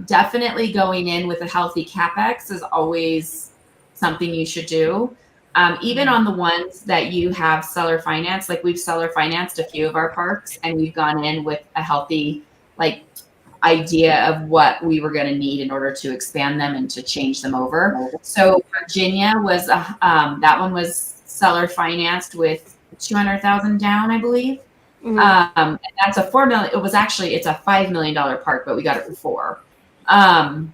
definitely going in with a healthy CapEx is always something you should do. Even on the ones that you have seller finance, like we've seller financed a few of our parks, and we've gone in with a healthy like idea of what we were going to need in order to expand them and to change them over. So Virginia was that one was seller financed with 200,000 down, I believe. And that's a $4 million. It was actually, it's a $5 million park, but we got it for $4.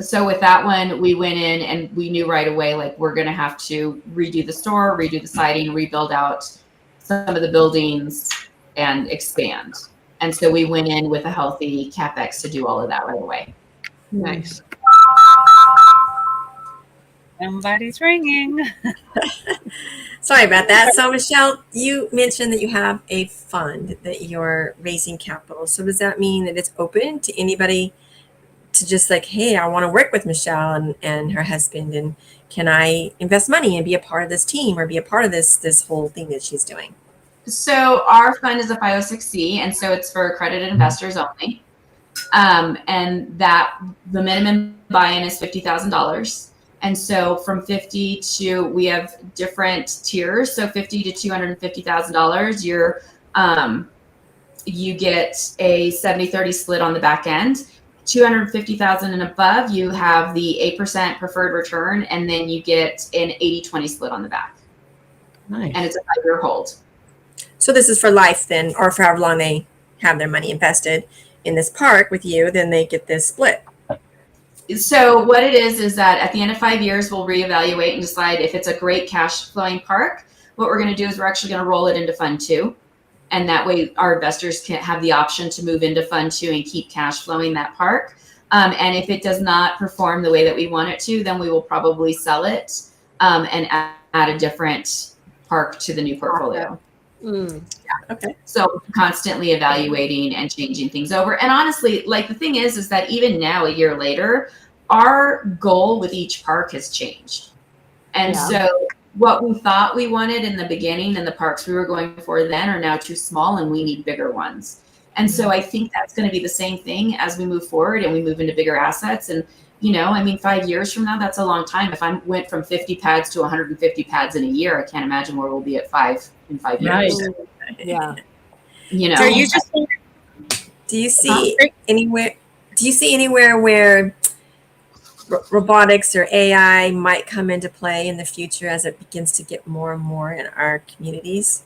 So with that one, we went in and we knew right away, like we're going to have to redo the store, redo the siding, rebuild out some of the buildings and expand. And so we went in with a healthy CapEx to do all of that right away. Nice. Somebody's ringing. Sorry about that. So Mychele, you mentioned that you have a fund that you're raising capital. So does that mean that it's open to anybody to just like, hey, I want to work with Mychele and her husband, and can I invest money and be a part of this team or be a part of this whole thing that she's doing? So our fund is a 506c, and so it's for accredited investors only. And that the minimum buy-in is $50,000. And so from 50 to, we have different tiers. So 50 to $250,000, you get a 70-30 split on the back end. 250,000 and above, you have the 8% preferred return, and then you get an 80-20 split on the back. Nice. And it's a 5-year hold. So this is for life then, or for however long they have their money invested in this park with you, then they get this split. So what it is that at the end of 5 years, we'll reevaluate and decide if it's a great cash flowing park. What we're going to do is we're actually going to roll it into Fund 2. And that way our investors can have the option to move into Fund 2 and keep cash flowing that park. And if it does not perform the way that we want it to, then we will probably sell it and add a different park to the new portfolio. Mm. Yeah. Okay. So constantly evaluating and changing things over. And honestly, like the thing is that even now, a year later, our goal with each park has changed. And so what we thought we wanted in the beginning and the parks we were going for then are now too small, and we need bigger ones. And so I think that's going to be the same thing as we move forward and we move into bigger assets. And, you know, I mean, 5 years from now, that's a long time. If I went from 50 pads to 150 pads in a year, I can't imagine where we'll be at 5 in 5 years. Right. Yeah. You know, So you just Do you see anywhere where robotics or AI might come into play in the future as it begins to get more and more in our communities?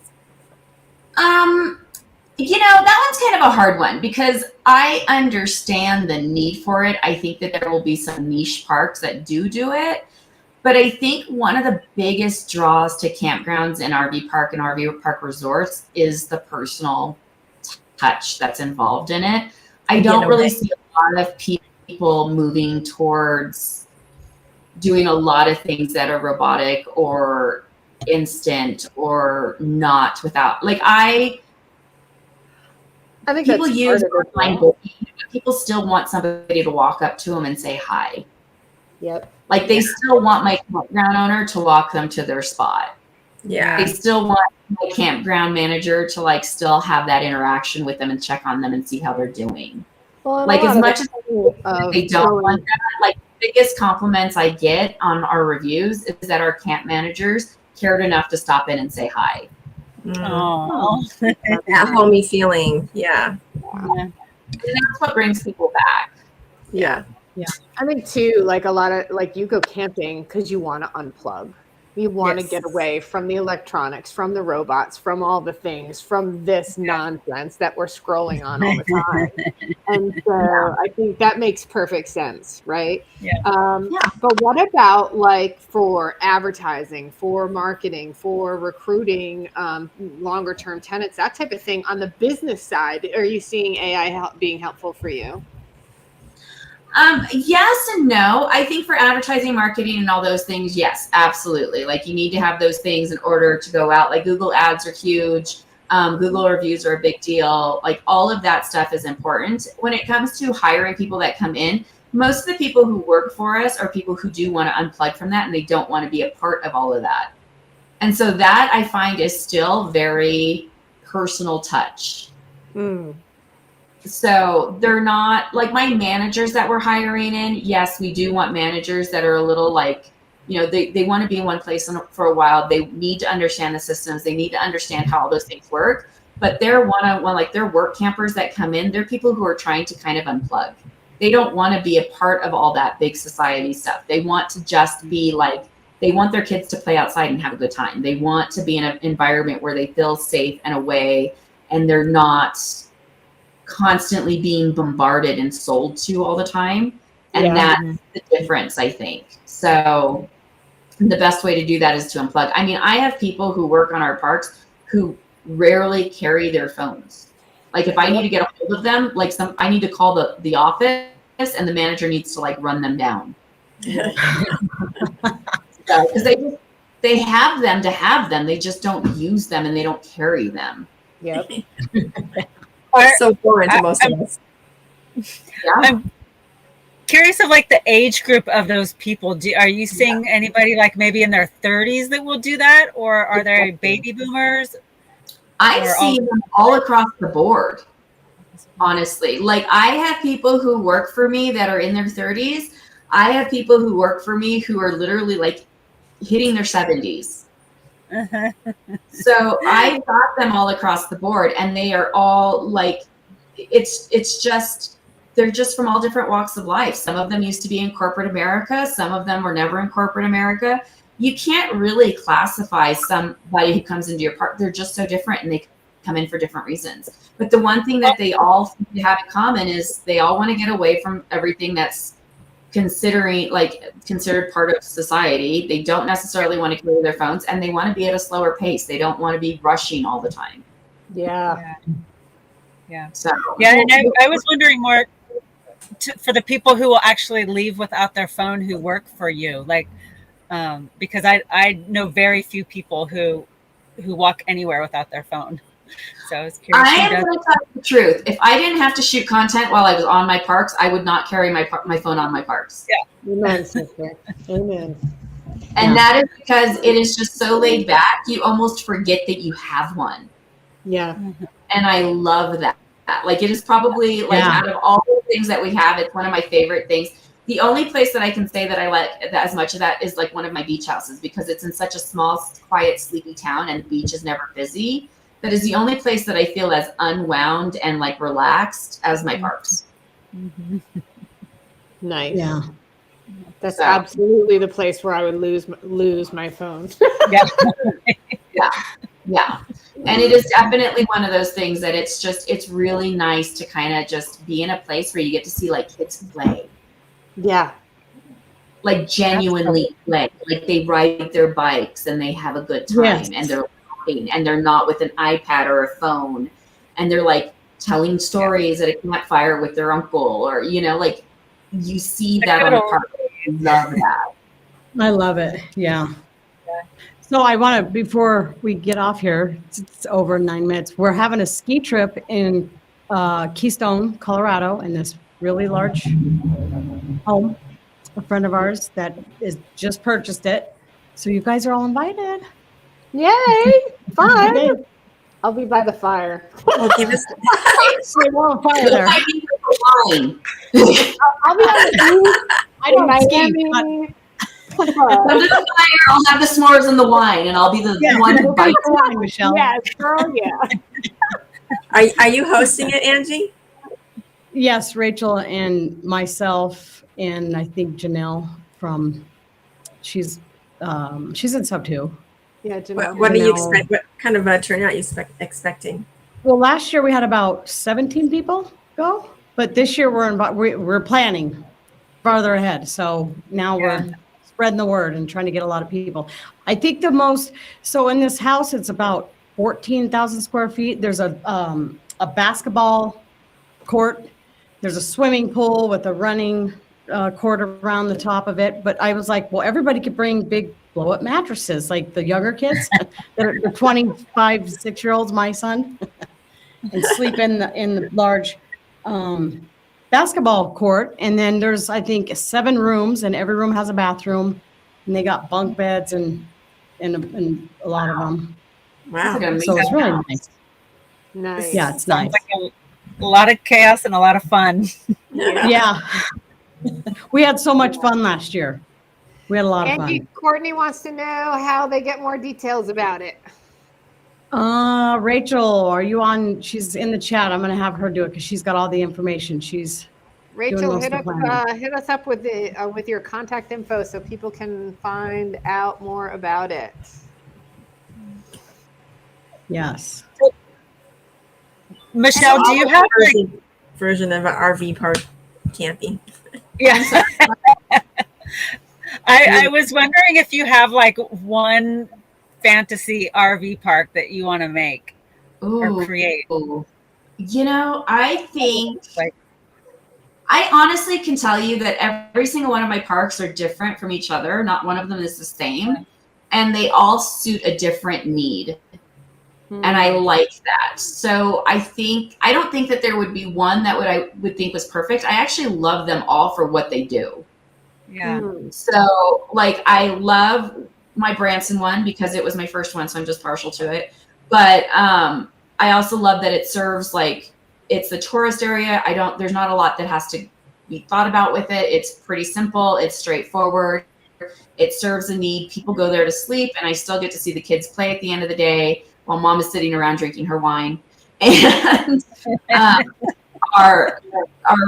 That one's kind of a hard one because I understand the need for it. I think that there will be some niche parks that do it. But I think one of the biggest draws to campgrounds and RV park and RV park resorts is the personal touch that's involved in it. I don't really see a lot of people moving towards doing a lot of things that are robotic or instant or not without, like, I think people use online booking, but people still want somebody to walk up to them and say hi. Yep. Like they still want my campground owner to walk them to their spot. Yeah. They still want my campground manager to like still have that interaction with them and check on them and see how they're doing. Well, like as much as they don't want that, like the biggest compliments I get on our reviews is that our camp managers cared enough to stop in and say hi. Oh, that homey feeling. Yeah. And that's what brings people back. Yeah. I think too, like a lot of, like you go camping because you want to unplug. You want to get away from the electronics, from the robots, from all the things, from this nonsense that we're scrolling on all the time. And so I think that makes perfect sense, right? But what about like for advertising, for marketing, for recruiting longer term tenants, that type of thing on the business side? Are you seeing AI being helpful for you? Yes and no. I think for advertising, marketing, and all those things, yes, absolutely. Like you need to have those things in order to go out. Like Google ads are huge. Google reviews are a big deal. Like all of that stuff is important. When it comes to hiring people that come in, most of the people who work for us are people who do want to unplug from that and they don't want to be a part of all of that. And so that I find is still very personal touch. So they're not like my managers that we're hiring in. Yes, we do want managers that are a little like, they want to be in one place for a while. They need to understand the systems. They need to understand how all those things work. But they're one-on-one, like they're work campers that come in. They're people who are trying to kind of unplug. They don't want to be a part of all that big society stuff. They want to just be like, they want their kids to play outside and have a good time. They want to be in an environment where they feel safe and away and they're not constantly being bombarded and sold to all the time. And that's the difference, I think. So the best way to do that is to unplug. I mean, I have people who work on our parks who rarely carry their phones. Like if I need to get a hold of them, like I need to call the office and the manager needs to like run them down. Because they have them to have them. They just don't use them and they don't carry them. Yep. So foreign to most of us. I'm curious of like the age group of those people. Are you seeing anybody like maybe in their 30s that will do that, or are they baby boomers? I see them all across the board, honestly. Like I have people who work for me that are in their 30s. I have people who work for me who are literally like hitting their 70s. So I've got them all across the board and they are all like, it's just, they're just from all different walks of life. Some of them used to be in corporate America. Some of them were never in corporate America. You can't really classify somebody who comes into your park. They're just so different and they come in for different reasons. But the one thing that they all seem to have in common is they all want to get away from everything that's considered part of society. They don't necessarily want to carry their phones and they want to be at a slower pace. They don't want to be rushing all the time. So and I was wondering more for the people who will actually leave without their phone who work for you, like because I know very few people who walk anywhere without their phone. So I was curious. I am going to tell you the truth. If I didn't have to shoot content while I was on my parks, I would not carry my phone on my parks. Amen, sister. Amen. And that is because it is just so laid back. You almost forget that you have one. And I love that. Like it is probably like out of all the things that we have, it's one of my favorite things. The only place that I can say that I like as much of that is like one of my beach houses because it's in such a small, quiet, sleepy town and the beach is never busy. That is the only place that I feel as unwound and like relaxed as my parks. Nice. Yeah. That's absolutely the place where I would lose my phone. Yeah. And it is definitely one of those things that it's really nice to kind of just be in a place where you get to see like kids play. Yeah. Like genuinely play. Like they ride their bikes and they have a good time, Yes. and they're laughing, and they're not with an iPad or a phone, and they're like telling stories at a campfire with their uncle, or like you see that on the park. I love that. I love it. Yeah. So I want to, before we get off here, it's over 9 minutes. We're having a ski trip in Keystone, Colorado, in this really large home. A friend of ours that is just purchased it. So you guys are all invited. Yay! Fun. Okay. I'll be by the fire. Well, give us Say, well, fire there. I need the wine. I'll be on the beach. I don't Miami. ski, Come to the fire. I'll have the s'mores and the wine, and I'll be the one who bites. Michelle. Yes, girl, yeah. are you hosting it, Angie? Yes, Rachel and myself, and I think Janelle from, she's in sub 2. Yeah, Janelle. What do you No. expect? What kind of a turnout you expecting? Well, last year we had about 17 people go, but this year we're planning farther ahead. So now we're spreading the word and trying to get a lot of people. I think so in this house, it's about 14,000 square feet. There's a basketball court. There's a swimming pool with a running court around the top of it. But I was like, well, everybody could bring big blow up mattresses, like the younger kids, the 25, 6-year-olds, my son, and sleep in the large basketball court. And then there's, I think, 7 rooms, and every room has a bathroom, and they got bunk beds and a lot of them. Wow. So it's really nice. Nice. Yeah, it's Sounds nice. like a lot of chaos and a lot of fun. Yeah. We had so much fun last year. We had a lot of Angie, fun. Courtney wants to know how they get more details about it. Rachel, are you on? She's in the chat. I'm going to have her do it because she's got all the information. She's Rachel, most hit of the planning. hit us up with your contact info so people can find out more about it. Yes. Michelle, do you have version of an RV park camping? Yeah. I was wondering if you have like one fantasy RV park that you want to make or create. I think I honestly can tell you that every single one of my parks are different from each other. Not one of them is the same, and they all suit a different need. And I like that. So I don't think that there would be one that I would think was perfect. I actually love them all for what they do. Yeah. So like I love my Branson one because it was my first one, so I'm just partial to it. But I also love that it serves it's the tourist area. There's not a lot that has to be thought about with it. It's pretty simple. It's straightforward. It serves a need. People go there to sleep, and I still get to see the kids play at the end of the day while mom is sitting around drinking her wine. And our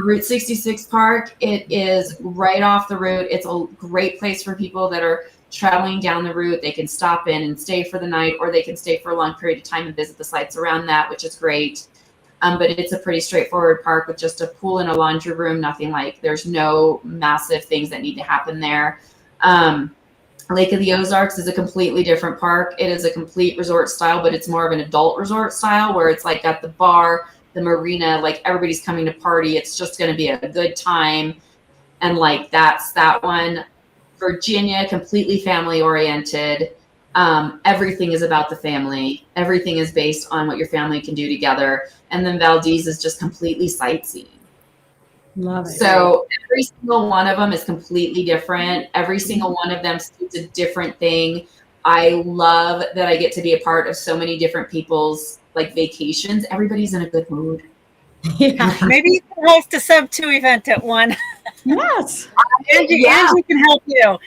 Route 66 park, it is right off the route. It's a great place for people that are traveling down the route. They can stop in and stay for the night, or they can stay for a long period of time and visit the sites around that, which is great. But it's a pretty straightforward park with just a pool and a laundry room. There's no massive things that need to happen there. Lake of the Ozarks is a completely different park. It is a complete resort style, but it's more of an adult resort style where it's like got the bar, the marina, like everybody's coming to party. It's just going to be a good time. And that's that one. Virginia, completely family oriented. Everything is about the family. Everything is based on what your family can do together. And then Valdez is just completely sightseeing. Love it. So every single one of them is completely different. Every single one of them suits a different thing. I love that I get to be a part of so many different people's vacations. Everybody's in a good mood. Yeah. Maybe you can host a sub 2 event at one. Yes. Angie can help you.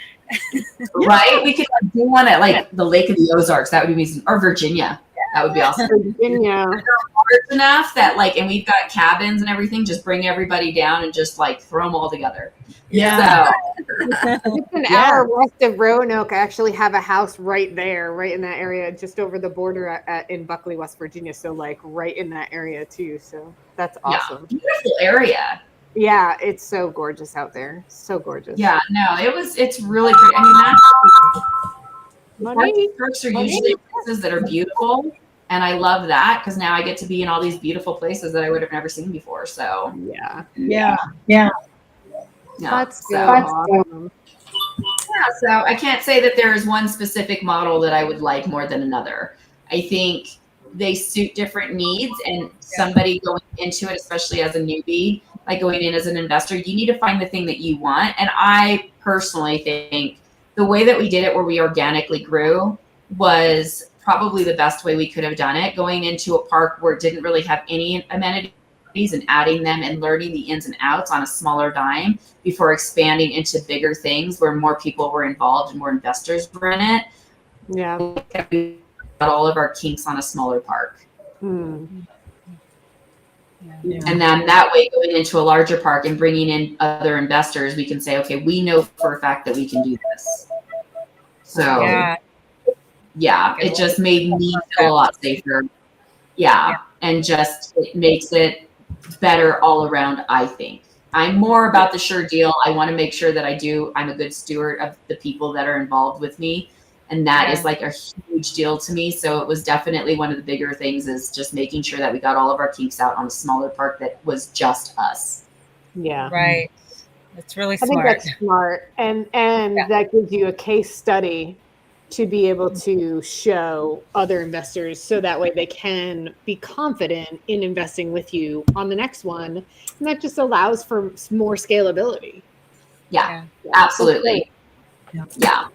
Right? We could do one at the Lake of the Ozarks. That would be amazing. Or Virginia. That would be awesome. Virginia. Large enough that like, and we've got cabins and everything, just bring everybody down and just like throw them all together. Yeah. So It's an Yeah. hour west of Roanoke. I actually have a house right there, right in that area, just over the border in Buckley, West Virginia. So like right in that area too. So that's awesome. yeah, beautiful area. Yeah, it's so gorgeous out there. So gorgeous. Yeah, no, it's really pretty. I mean, Money. parks are usually places that are beautiful. And I love that because now I get to be in all these beautiful places that I would have never seen before. So Yeah. Yeah. Yeah. yeah, That's so awesome. yeah, so I can't say that there is one specific model that I would like more than another. I think they suit different needs, and somebody going into it, especially as a newbie, like going in as an investor, you need to find the thing that you want. And I personally think the way that we did it, where we organically grew, was probably the best way we could have done it. Going into a park where it didn't really have any amenities and adding them and learning the ins and outs on a smaller dime before expanding into bigger things where more people were involved and more investors were in it. Yeah. We got all of our kinks on a smaller park. Yeah. And then that way, going into a larger park and bringing in other investors, we can say, okay, we know for a fact that we can do this. So yeah, it just made me feel a lot safer. Yeah. And just it makes it better all around, I think. I'm more about the sure deal. I want to make sure that I'm a good steward of the people that are involved with me. And that is like a huge deal to me. So it was definitely one of the bigger things, is just making sure that we got all of our kinks out on a smaller park that was just us. Yeah. Right. That's really I think smart. that's smart. And that gives you a case study to be able to show other investors, so that way they can be confident in investing with you on the next one. And that just allows for more scalability. Yeah, absolutely. Yeah.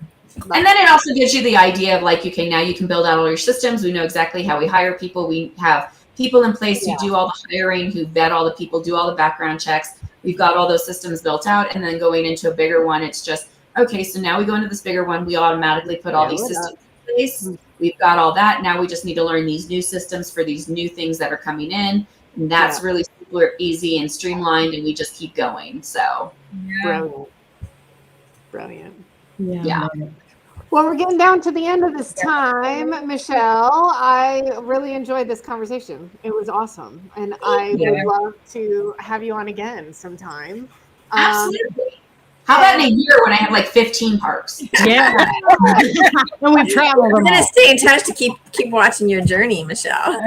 And then it also gives you the idea of like, okay, now you can build out all your systems. We know exactly how we hire people. We have people in place who do all the hiring, who vet all the people, do all the background checks. We've got all those systems built out. And then going into a bigger one, it's just, okay, so now we go into this bigger one. We automatically put all these systems in place. We've got all that. Now we just need to learn these new systems for these new things that are coming in. And that's really super easy and streamlined. And we just keep going. So Brilliant. Yeah. Well, we're getting down to the end of this time, Mychele. I really enjoyed this conversation. It was awesome. And I would love to have you on again sometime. Absolutely. How about in a year when I have like 15 parks? Yeah. And we've traveled We're them gonna all. stay in touch to keep watching your journey, Mychele.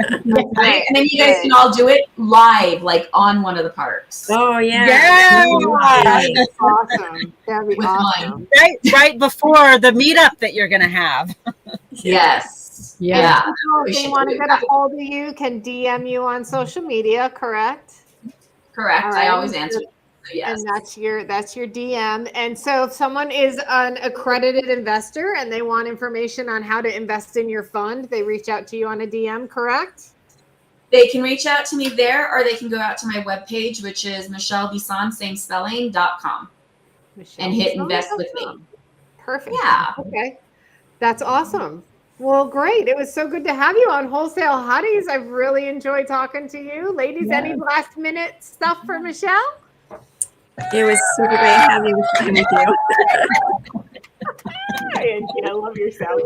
Right? And then you guys can all do it live, like on one of the parks. Oh yeah. That'd be awesome. That'd be With awesome. Right before the meetup that you're going to have. Yes. Yeah. If they want to get a hold of you, can DM you on social media, correct? Correct. All right. I always answer. So yes. And that's your DM. And so if someone is an accredited investor and they want information on how to invest in your fund, they reach out to you on a DM, correct? They can reach out to me there, or they can go out to my webpage, which is Mychele Bisson, same spelling.com, and hit invest with me. Perfect. Yeah. Okay. That's awesome. Well, great. It was so good to have you on Wholesale Hotties. I've really enjoyed talking to you. Ladies, any last minute stuff for Mychele? It was super great having with you. I love your sound.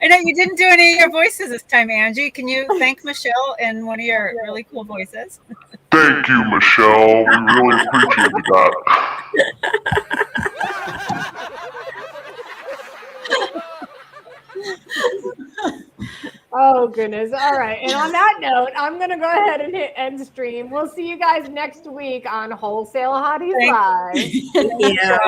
I know you didn't do any of your voices this time, Angie. Can you thank Mychele in one of your really cool voices? Thank you, Mychele. We really appreciate that. Oh, goodness. All right. And on that note, I'm going to go ahead and hit end stream. We'll see you guys next week on Wholesale Hotties Live. Yeah.